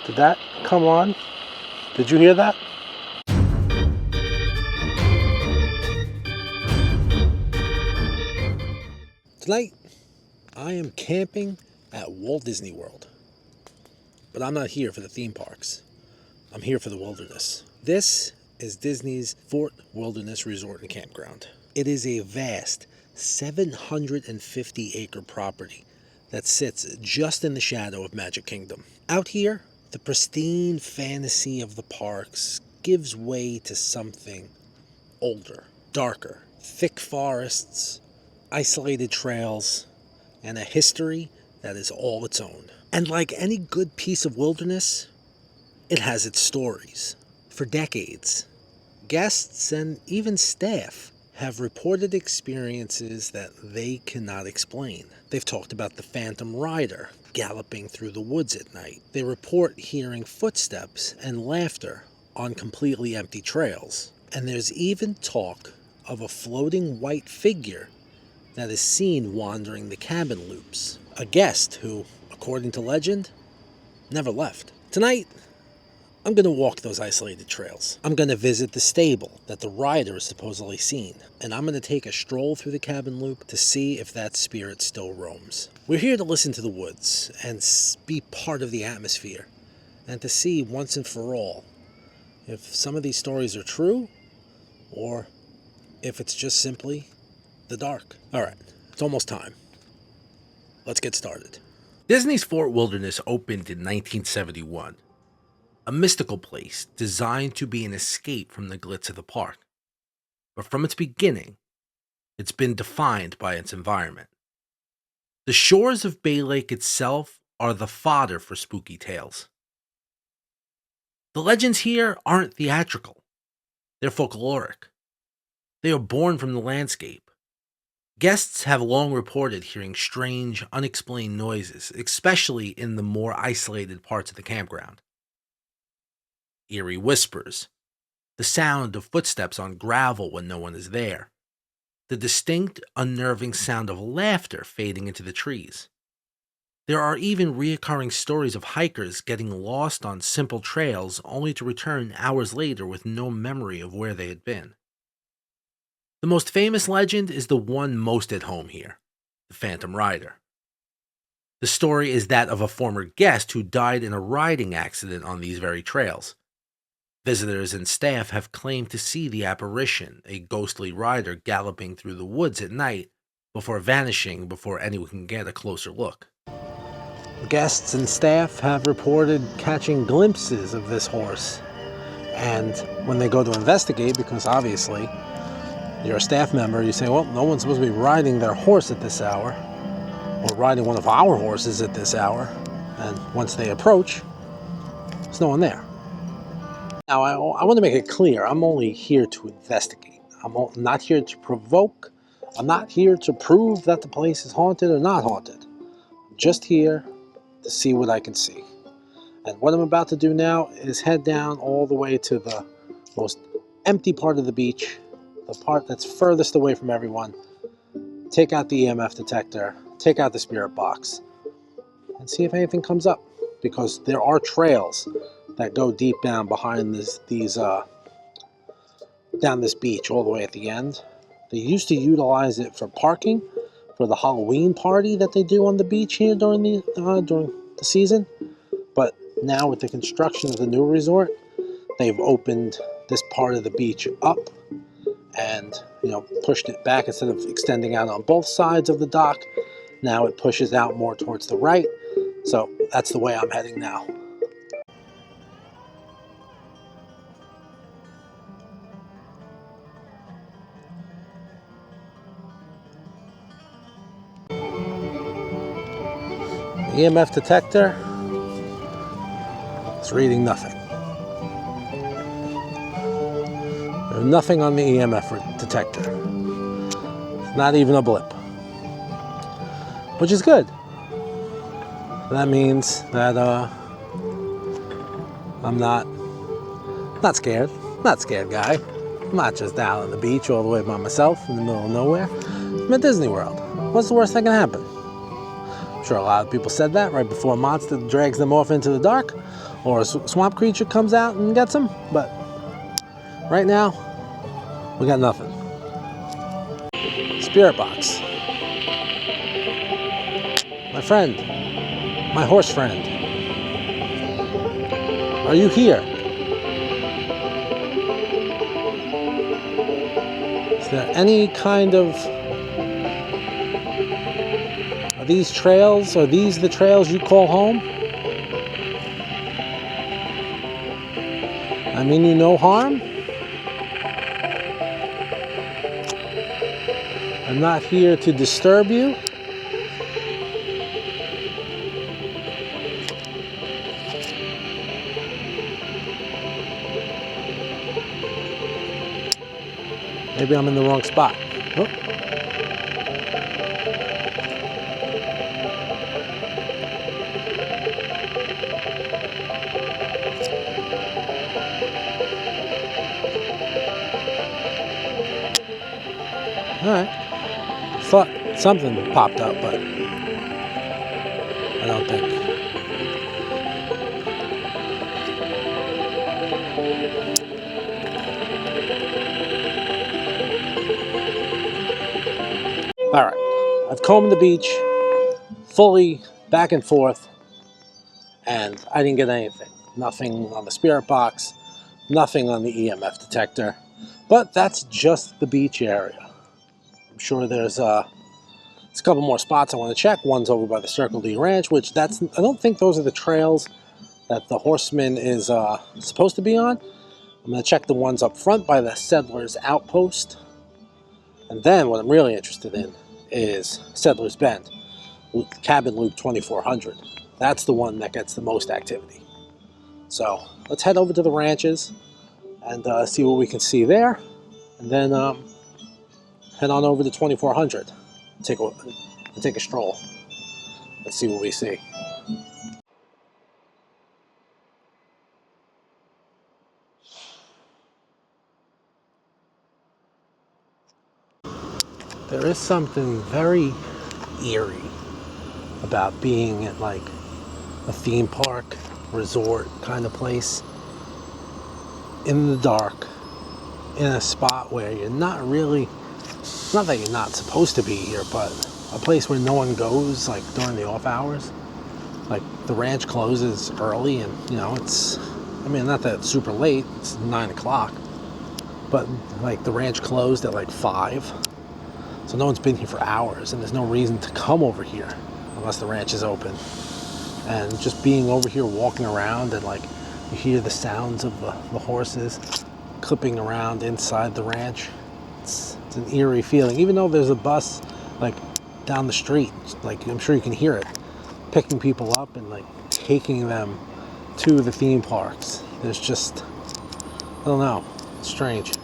Did that come on? Did you hear that? Tonight, I am camping at Walt Disney World. But I'm not here for the theme parks. I'm here for the wilderness. This is Disney's Fort Wilderness Resort and Campground. It is a vast 750-acre property that sits just in the shadow of Magic Kingdom. Out here, the pristine fantasy of the parks gives way to something older, darker, thick forests, isolated trails, and a history that is all its own. And like any good piece of wilderness, it has its stories. For decades, guests and even staff have reported experiences that they cannot explain. They've talked about the Phantom Rider galloping through the woods at night. They report hearing footsteps and laughter on completely empty trails. And there's even talk of a floating white figure that is seen wandering the cabin loops. A guest who, according to legend, never left. Tonight, I'm going to walk those isolated trails. I'm going to visit the stable that the rider is supposedly seen. And I'm going to take a stroll through the cabin loop to see if that spirit still roams. We're here to listen to the woods and be part of the atmosphere. And to see once and for all if some of these stories are true or if it's just simply the dark. All right, it's almost time. Let's get started. Disney's Fort Wilderness opened in 1971. A mystical place designed to be an escape from the glitz of the park. But from its beginning, it's been defined by its environment. The shores of Bay Lake itself are the fodder for spooky tales. The legends here aren't theatrical. They're folkloric. They are born from the landscape. Guests have long reported hearing strange, unexplained noises, especially in the more isolated parts of the campground. Eerie whispers, the sound of footsteps on gravel when no one is there, the distinct, unnerving sound of laughter fading into the trees. There are even reoccurring stories of hikers getting lost on simple trails only to return hours later with no memory of where they had been. The most famous legend is the one most at home here, the Phantom Rider. The story is that of a former guest who died in a riding accident on these very trails. Visitors and staff have claimed to see the apparition, a ghostly rider galloping through the woods at night before vanishing before anyone can get a closer look. Guests and staff have reported catching glimpses of this horse. And when they go to investigate, because obviously you're a staff member, you say, well, no one's supposed to be riding their horse at this hour, or riding one of our horses at this hour. And once they approach, there's no one there. Now, I want to make it clear, I'm only here to investigate. I'm not here to provoke. I'm not here to prove that the place is haunted or not haunted. I'm just here to see what I can see. And what I'm about to do now is head down all the way to the most empty part of the beach, the part that's furthest away from everyone, take out the EMF detector, take out the spirit box, and see if anything comes up. Because there are trails that go deep down behind down this beach all the way at the end. They used to utilize it for parking for the Halloween party that they do on the beach here during the season. But now with the construction of the new resort, they've opened this part of the beach up and pushed it back. Instead of extending out on both sides of the dock, now it pushes out more towards the right. So that's the way I'm heading now. EMF detector is reading nothing. There's nothing on the EMF detector. Not even a blip. Which is good. That means that I'm not scared. Not scared guy. I'm not just down on the beach all the way by myself in the middle of nowhere. I'm at Disney World. What's the worst that can happen? I'm sure a lot of people said that right before a monster drags them off into the dark, or a swamp creature comes out and gets them. But right now, we got nothing. Spirit box. My friend, my horse friend, are you here? Is there any kind of... Are these trails, are these the trails you call home? I mean you no harm? I'm not here to disturb you. Maybe I'm in the wrong spot. Oh. Alright. Thought something popped up, but I don't think. Alright. I've combed the beach fully back and forth, and I didn't get anything. Nothing on the spirit box, nothing on the EMF detector. But that's just the beach area. I'm sure there's a couple more spots I want to check. One's over by the Circle D Ranch, which I don't think those are the trails that the horseman is supposed to be on. I'm going to check the ones up front by the Settlers Outpost. And then what I'm really interested in is Settlers Bend, cabin loop 2400. That's the one that gets the most activity. So let's head over to the ranches and see what we can see there. And then head on over to 2400. Take a stroll. Let's see what we see. There is something very eerie about being at like a theme park, resort kind of place in the dark, in a spot where you're not really, not that you're not supposed to be here, but a place where no one goes like during the off hours. Like the ranch closes early, and you know it's, I mean, not that it's super late, it's 9 o'clock, but like the ranch closed at like 5. So no one's been here for hours, and there's no reason to come over here unless the ranch is open. And just being over here, walking around, and like you hear the sounds of the horses clipping around inside the ranch. It's an eerie feeling, even though there's a bus like down the street. Like I'm sure you can hear it, picking people up and like taking them to the theme parks. There's just, I don't know, it's strange.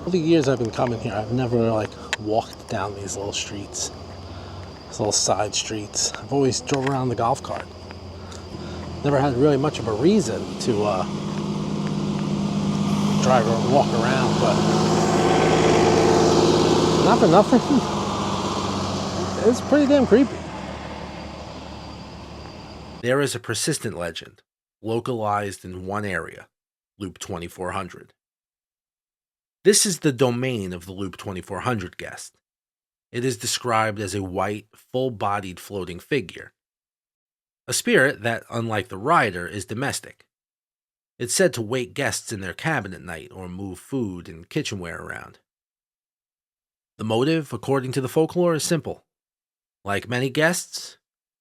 All the years I've been coming here, I've never like walked down these little streets, these little side streets. I've always drove around the golf cart. Never had really much of a reason to drive or walk around, but not for nothing, it's pretty damn creepy. There is a persistent legend, localized in one area, Loop 2400. This is the domain of the Loop 2400 guest. It is described as a white, full-bodied floating figure. A spirit that, unlike the rider, is domestic. It's said to wake guests in their cabin at night or move food and kitchenware around. The motive, according to the folklore, is simple. Like many guests,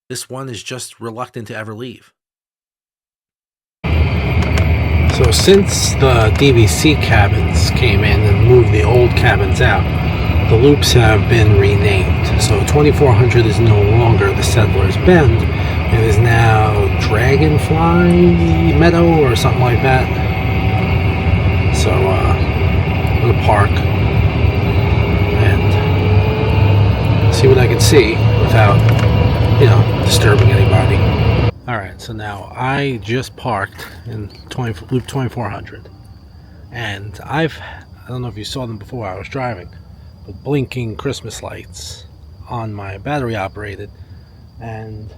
this one is just reluctant to ever leave. So since the DVC cabins came in and moved the old cabins out, the loops have been renamed. So 2400 is no longer the Settlers Bend. It is now Dragonfly Meadow or something like that. So I'm going to park and see what I can see without, disturbing anybody. Alright, so now I just parked in Loop 2400, and I don't know if you saw them before I was driving, but blinking Christmas lights on my battery operated, and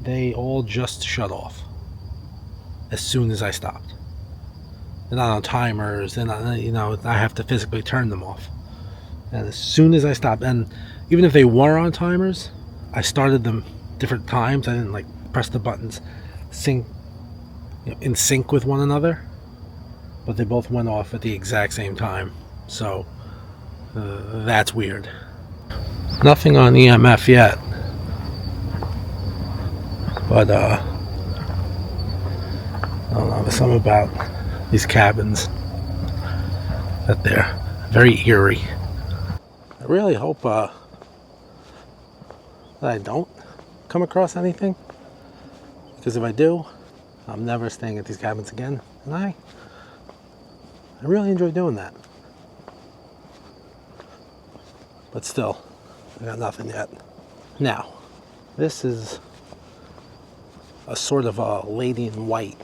they all just shut off as soon as I stopped. They're not on timers. They're not, I have to physically turn them off. And as soon as I stopped, and even if they were on timers, I started them different times. I didn't press the buttons in sync with one another, but they both went off at the exact same time. So that's weird. Nothing on EMF yet, but I don't know. There's something about these cabins that they're very eerie. I really hope that I don't come across anything, because if I do, I'm never staying at these cabins again, and I really enjoy doing that. But still, I got nothing yet. Now, this is a sort of a lady in white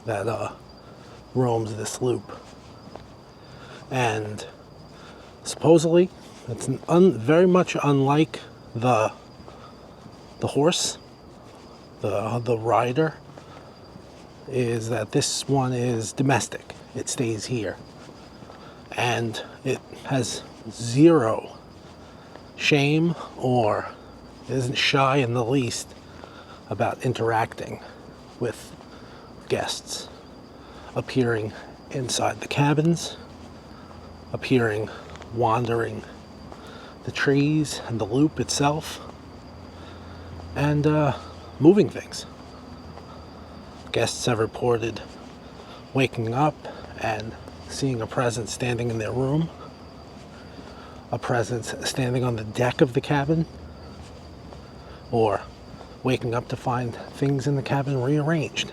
that roams this loop, and supposedly it's very much unlike the horse, the rider. Is that this one is domestic. It stays here, and it has zero shame or isn't shy in the least about interacting with guests, appearing inside the cabins, appearing wandering the trees and the loop itself, and moving things. Guests have reported waking up and seeing a presence standing in their room, a presence standing on the deck of the cabin, or waking up to find things in the cabin rearranged.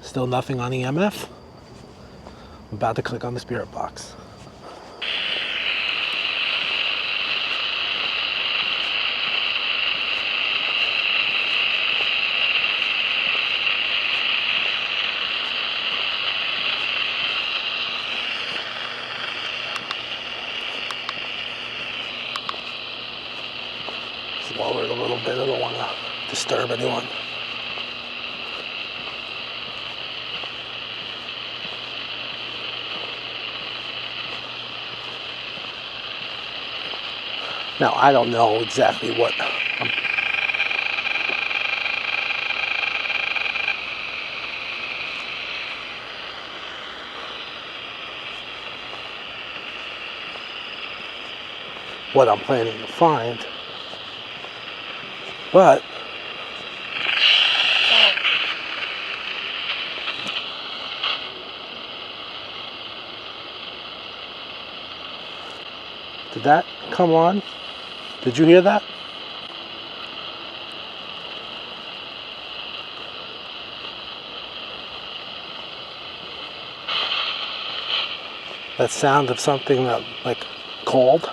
Still nothing on EMF. I'm about to click on the spirit box. Lower it a little bit. I don't want to disturb anyone. Now, I don't know exactly what I'm planning to find, but did that come on? Did you hear that? That sound of something that called?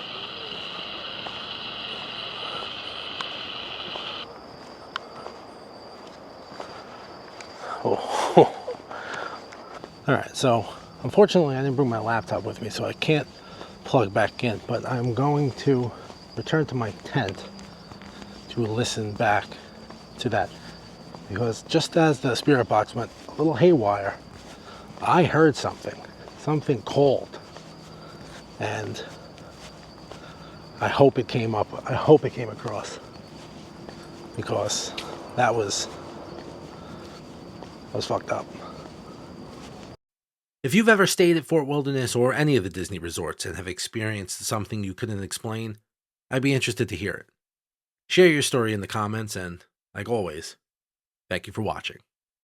Oh. Alright, so unfortunately I didn't bring my laptop with me, so I can't plug back in, but I'm going to return to my tent to listen back to that, because just as the spirit box went a little haywire, I heard something called, and I hope it came across, because that was fucked up. If you've ever stayed at Fort Wilderness or any of the Disney resorts and have experienced something you couldn't explain, I'd be interested to hear it. Share your story in the comments, and, like always, thank you for watching.